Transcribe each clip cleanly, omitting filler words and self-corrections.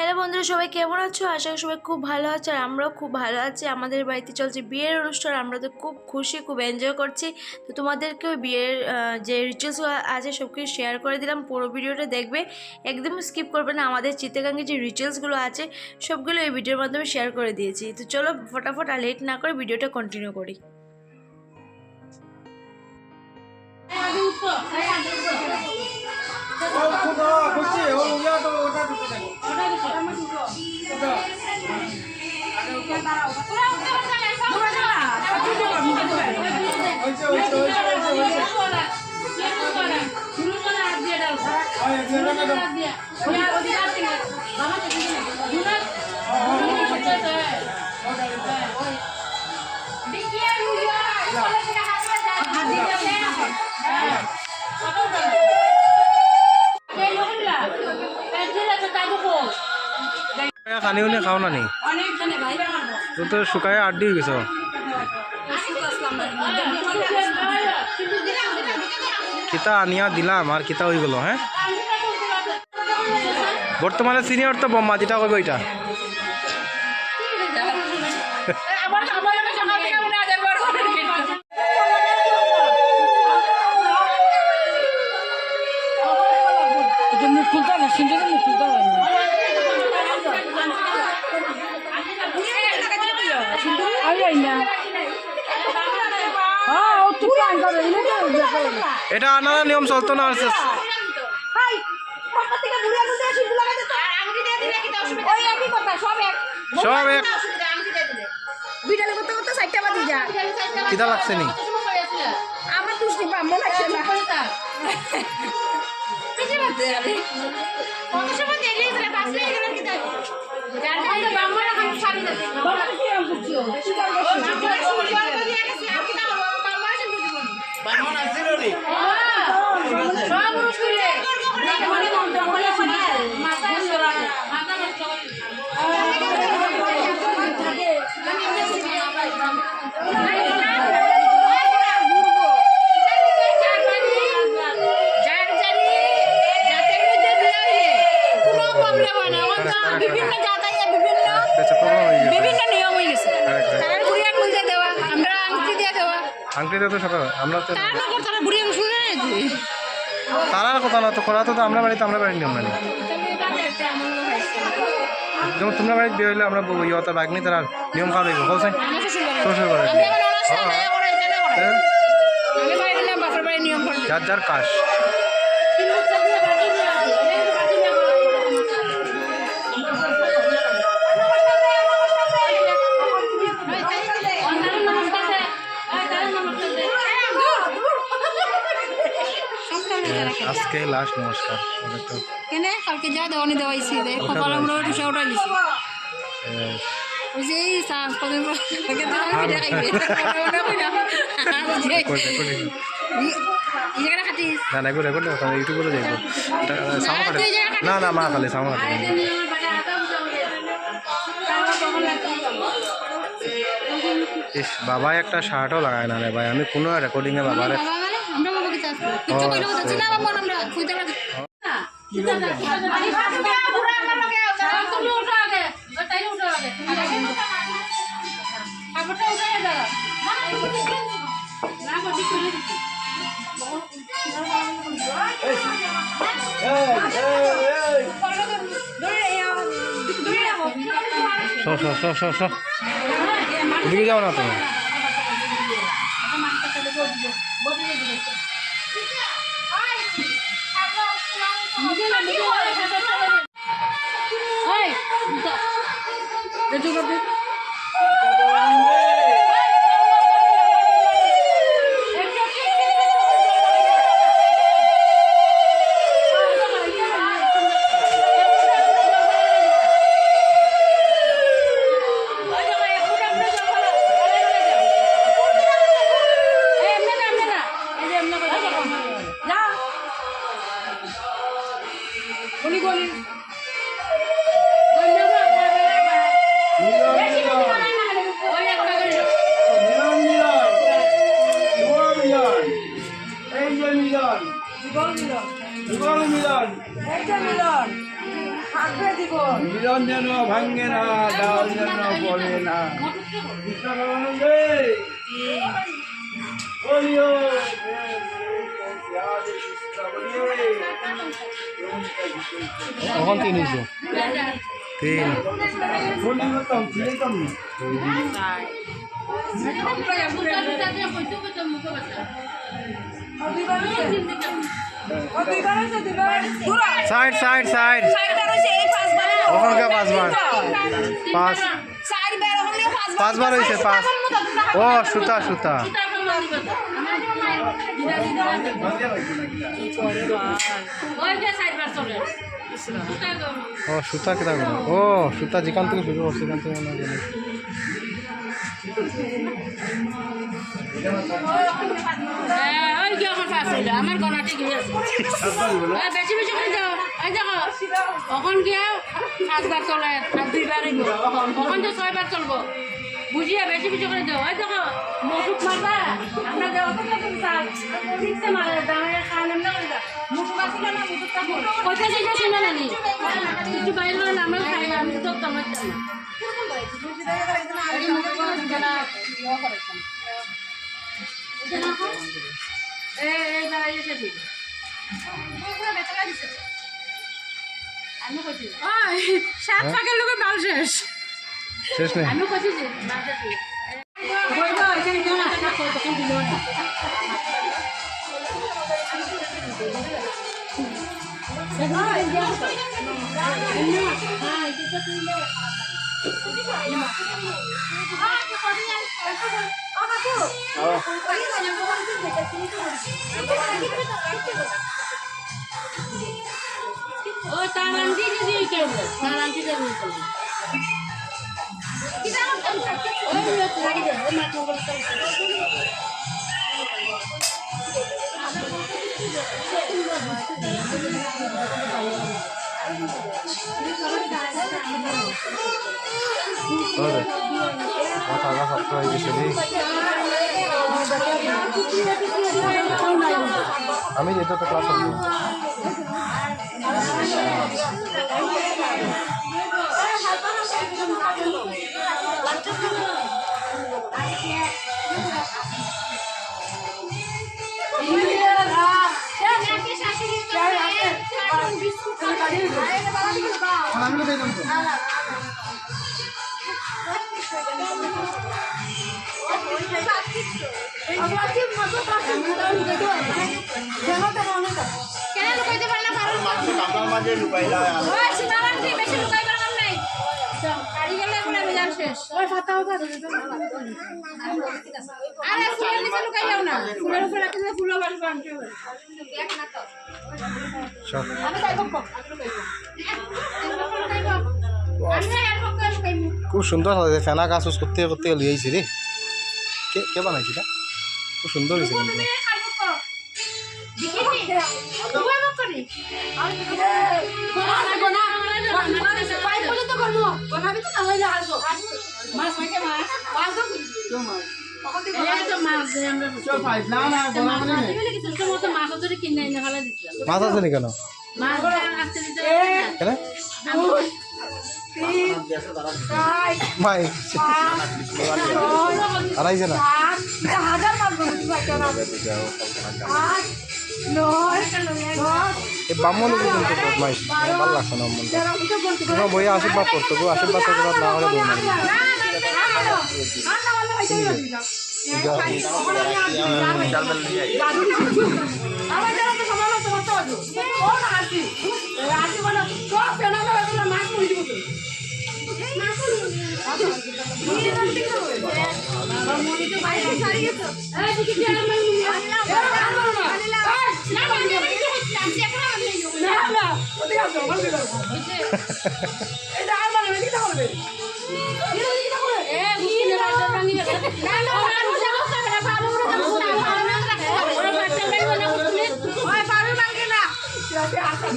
Hello বন্ধুরা, সবাই কেমন আছো? আশা করি সবাই খুব ভালো আছো। আর আমরাও খুব ভালো আছি। আমাদের বাড়িতে চলছে বিয়ের অনুষ্ঠান, আমরা তো খুব খুশি, খুব এনজয় করছি। তো তোমাদেরকেও বিয়ের যে রিচুয়ালসগুলো আছে সব কিছু শেয়ার করে দিলাম। পুরো ভিডিওটা দেখবে, একদম স্কিপ করবে না। আমাদের চিত্রাঙ্গের যে রিচুয়ালসগুলো আছে সবগুলো এই ভিডিওর মাধ্যমে শেয়ার করে দিয়েছি। তো চলো ফটাফট আর লেট না করে ভিডিওটা কন্টিনিউ করি। খানি উনি খাও না নি তো তো শুকায় আড্ডি হয়ে গেছ। কিতা আনিয়া দিলাম আর কিতা হয়ে গেল। হ্যাঁ, বর্তমানে সিনিয়র তো বম্মা, যেটা কইব এটা মুখ খুলতে না, সিন্ধু মুখ খুলতে হয় না। এটা আনার নিয়ম চলতো না। সব এক কিতা লাগছে নি আমার তুষ্টি পাম্ম লাগছে না। বিভিন্ন নিয়ম হয়ে গেছে। তারা বুড়িয়া খুলতে দেওয়া, আমরা আংটি দিয়ে দেওয়া। আংটি দিয়ে তো সকাল আমরা তো তারা বুড়িয়া শুনে তারার কথা না তো করা তো আমরা বাড়িতে আমরা বাড়ির নিয়ম মানি। যেমন তোমরা বাড়িতে বিয়ে হইলে আমরা ইয়তা বাগনি তার নিয়ম খাওয়া লাগবে বলছেন শ্বশুর বাড়ি যার যার কাজ। আজকে লাস্ট নমস্কার কেনে কালকে যা দেওয়ানি দেওয়াইছি দে কপাল আমরা টুসা উঠাই দিছি ওই যে সাস পদে কালকে দেওয়ানি দেখাইবে এই জায়গাটা খাটিস না না রেকর্ড কথা ইউটিউবে দেখবো সাউন্ড কাটে না না মা খালি সাউন্ড কাটে। ইস বাবা একটা শার্টও লাগায় না রে ভাই, আমি কোনো রেকর্ডিংয়ে বাবার দিকে যাও না তুমি। মিলন, মিলন, মিলন, একটা মিলন, হাত দিয়ে মিলন যেন ভাঙ্গে না, ডাল যেন পড়ে না। কৃষ্ণ ভগবানন্দে বলিও, এখন 3 হয়েছে 3 সাইড সাইড সাইড ওখানকে 5 বার 5 বার হয়েছে 5 ও সুতা সুতা ও সুতা কেটা ও সুতা যেখান থেকে শুরু করছে সেখান থেকে মনে হয় ওই কি আমার পাশ হইলো আমার গলাতে গিয়ে আছে বেশি বেশি করে যাও এই দেখো তখন গিয়ে 5 বার চলে আর 2 বার হইব তখন তো 6 বার চলবো বুঝিয়ে বেশি বেশি করে দাও এই দেখো মুটুক মারবা আমরা দেওয়া তো ঠিকছে মারে দাঁড়িয়ে খাওয়ান আমরা করে দাও মুটুক আসছিল না মুটুক তা কইতে যে শুনে নানি কিছু বাইরে না আমরা খাই আমি তো তোমার জানা সাত পাকের লোকে বাল শেষ শেষ নেই আমি কইছি যে ও তার আন্টি যদি কেউ তার আন্টি যদি মাথা ব্যথা হয়ে গেছে রে আমি যেতে তো ক্লাস করব খুব সুন্দর হয়েছে ফেনা গাছ করতে করতে লিয়েছি রে কে বানাইছি এটা খুব সুন্দর হয়েছে মাছ আছে নি কেন কেন ভাই আড়াইছে না ব্রাহ্মণ কিন্তু বদমাইশ ভালো লাগছে না ব্রাহ্মণ বইয়ে আশীর্বাদ করতো গো আশীর্বাদ না হলে বই মারি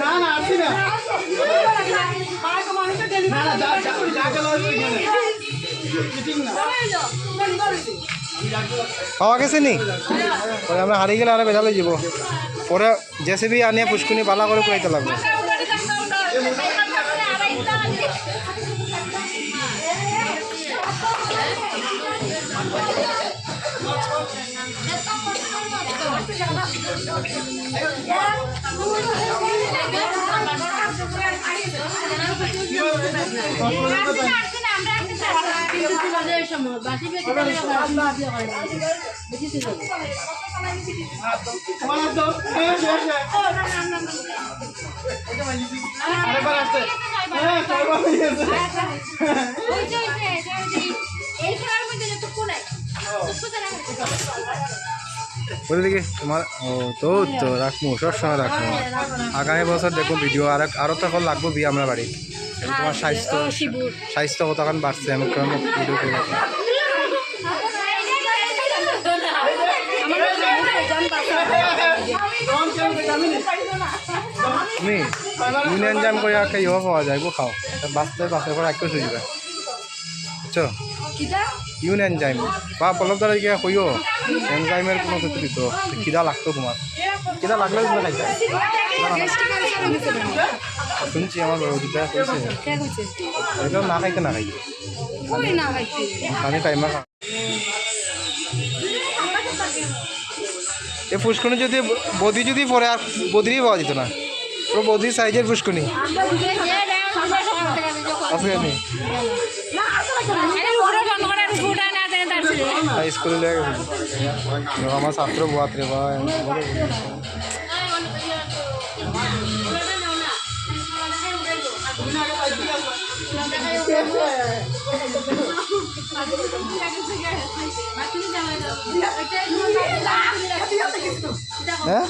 না না আসি না পাওয়া গেছে নি পরে আমরা হারিয়ে গেলে আরো বেজালে যাব পরে জেসিবি আনিয়ে পুষ্কুনি পালা করে কুড়াইতে লাগবে বলে দেখি তোমার ও তো তো রাখবো সবসময় রাখবো আগামী বছর দেখো ভিডিও আরো তখন লাগবো বিয়ে আমরা বাড়ি তোমার স্বাস্থ্য কতক্ষণ বাড়ছে আমি কেমন ভিডিও করে রাখি তুমি ইউনিয়ন জাম করে খাইও পাওয়া যায় গো খাও বাঁচতে বাঁচার পর একটু শুনবে বুঝছো ইউনিয়ন জাইম বা পলব দ্বারা গিয়ে কইও এনজাইমের কোনো কিছু দিত খিদা লাগতো তোমার খিদা লাগলে তুমি খাইছা শুনছি আমার দিদা কইছে এটা না খাইতে না খাইতে আমি টাইমা খা এই ফুসকুনি যদি বদি যদি পরে আর বদিরই পাওয়া যেত না পুরো বদির সাইজের ফুসকুনি আছে আমি স্কুলে লেগে গেছি আমার ছাত্র বাত রে ভাই হ্যাঁ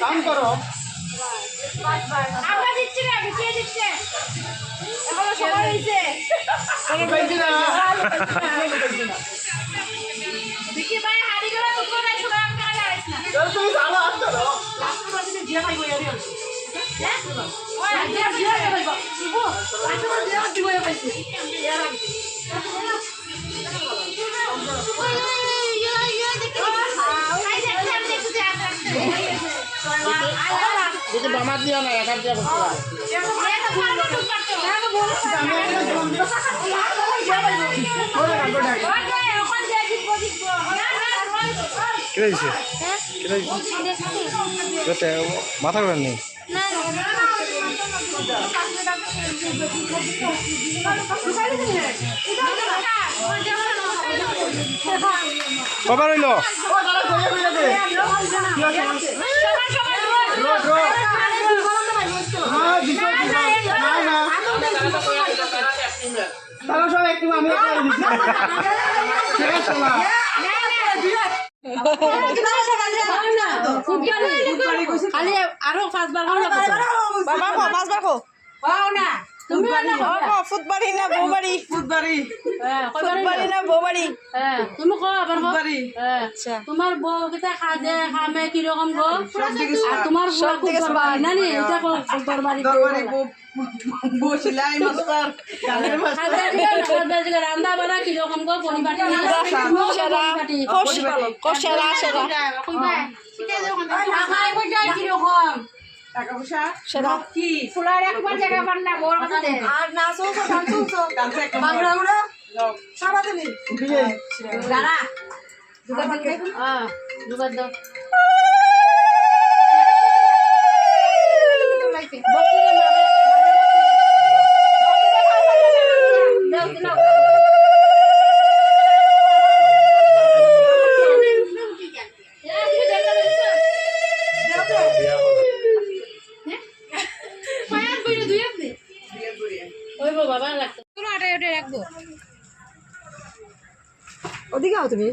কাম করো আমরা দিচ্ছি না বিকিয়ে দিচ্ছে এখনো সময় হইছে কোনো পাইছি না বিকি ভাই হাড়ি গুলো টুকরো নাই সবাই আমি কাজ আইছ না তুমি ভালো আসছো তো লাস্ট মাসে জিয়া ভাই বইয়া দিও হ্যাঁ ওই জিয়া ভাই বাবা ও লাস্ট মাসে জিয়া ভাই বইয়া পাইছি এর আগে যদি বামার দিয়া না একার দিয়া করতে কেটে দিছে কেটে মাথা করেন নি কবার হইল খালি আরো 5 বার বাবা কো পাঁচবার কো পাও না তুমি ফুটবাড়ি না বৌবাড়ি ফুটবাড়ি না বৌবাড়ি তুমি কো আবার কো আচ্ছা তোমার বউ কেটা খাজে খামে কি রকম গো আর তোমার বউ খুব দরবারি না নি এটা কো দরবারি বসিলাই মাস্টার গানের মাস্টার খাজে রান্না বাড়া কি রকম গো পরিবারটি কোশেরা সেরা খাই কই যায় কি রকম টাকা পয়সা সেরা কি ফুলার একবার জায়গা পার না বড় কথা দে আর নাচো তো ডান্সো তো কালকে একটা বাংলা গুলো সারা দিন দাঁড়া দুবার দাও ওদিকে আও তুমি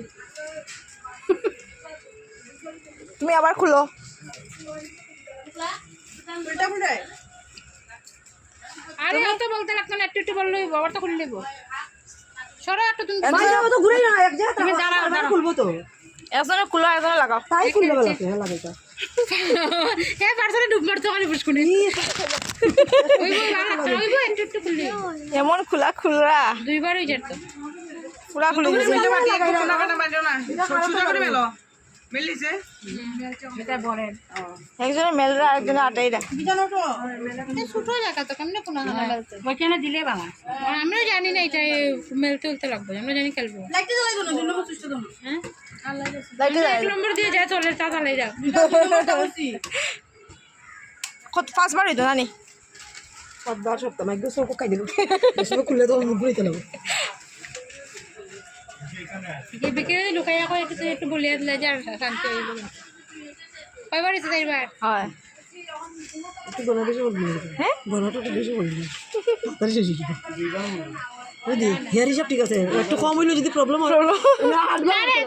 তুমি আবার খুলো উল্টা উল্টাই আরে অত বলতে লাগতো না একটু একটু বললেই বাবার তো খুলে নেব সরো একটু তুমি বাইরে তো ঘুরে না এক জায়গা তুমি দাঁড়াও খুলবো তো একজনে খুলো একজনে লাগাও তাই খুললে ভালো লাগে এ পার্সলে ডুব মারতো খালি পুষ্কুনি একটু খুললি এমন খোলা খুলরা দুইবার হয়ে যেত পুরা খুলে মিলিছে এটা বড়ের একজনে মেলরা একজনে আটাইরা ছোট জায়গা তো কেমনে কোনো ওইখানে দিলে বাবা আমিও জানি না এটা মেলতে উলতে লাগবে আমরা জানি খেলবো লাইটটা জ্বালাই দাও না 2 নম্বর সুইচটা দাও হ্যাঁ লাইটে এক নম্বর দিয়ে যা চলে তা চালাই যাও কত পাঁচবার হইতো নানি পাঁচবার সপ্তাহ একদম সব কাই দিল সব খুলে দাও মুখ বুঝতে লাগবে এই বিকেলে লুকাই আকৌ একটু বলিয়া দিলে যে আর শান্তি হইব কয়বার হয়েছে চারবার হয় একটু গনা বেশি বলবি হ্যাঁ গনাটা একটু বেশি বলবি তাহলে শেষ হয়ে যাবে হেয়ার হিসাব ঠিক আছে একটু কম হইলো যদি প্রবলেম হয়